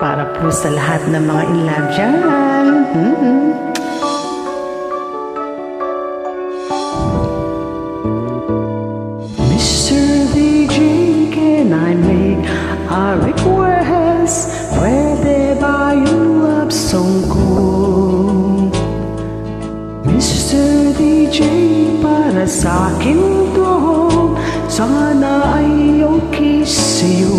Para po sa lahat ng mga in love dyan. Mr. DJ, can I make a request? Pwede ba yung love song ko? Mr. DJ, para sa akin to, sana ay okay sa'yo.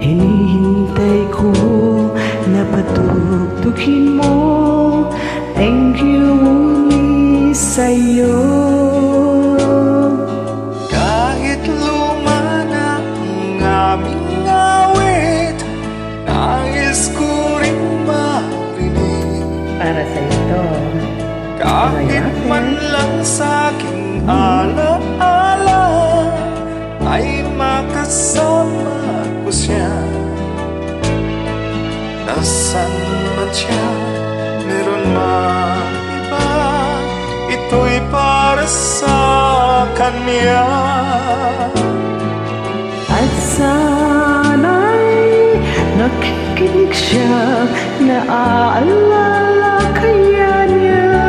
Hinihintay ko na patugtugin mo. Thank you muli sa'yo. Kahit luma na ang aming awit, nais ko rin marinig. Para sa'yo to. Kahit man lang sa'king alaala, ay makasama ko siya. Nasaan man siya, meron man iba, ito'y para sa kanya. At sana'y nakikinig siya, naaalala kaya niya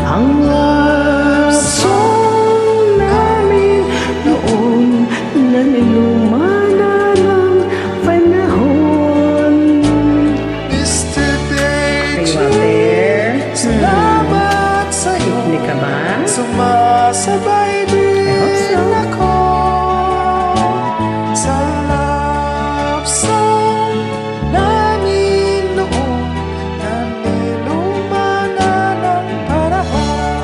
ang love song namin noon na nilumana ng panahon. Mr. DJ, Are you out there? salamat sa'yo. Hindi ka ba? Sumasabay din ako sa love song namin noon na nilumana ng panahon.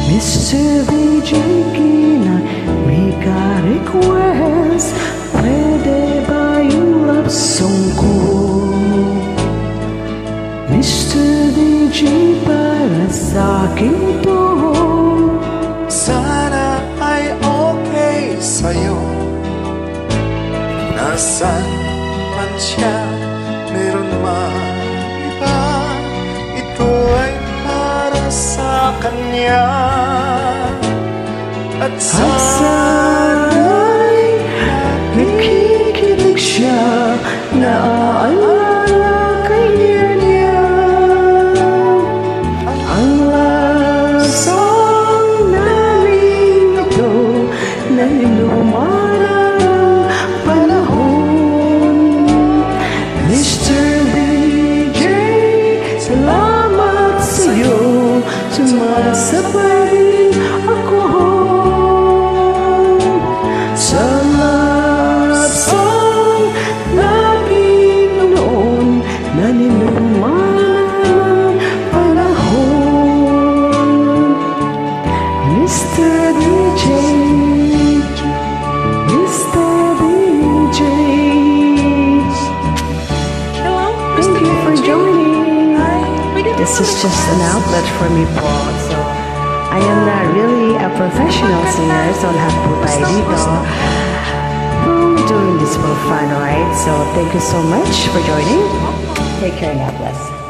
Mr. DJ, can I make a request? Pwede ba yung love song ko? Mr. DJ, para sa akin to, Sana ay okay sa'yo. Nasaan man siya, meron man iba, ito ay para sa kanya. At sana'y nakikinig siya, naaalala kaya niya ang love song namin ito na nilumana ng panahon. Mr. DJ, salamat sa'yo, sumasabay ako sa love song namin noon na nilumana ng panahon. Mr. DJ, Mr. DJ, hello, thank you for joining. This is just an outlet for me po. So, I am not really a professional singer, so lahat po tayo dito. We're doing this for fun, alright? So, thank you so much for joining. Take care and God bless.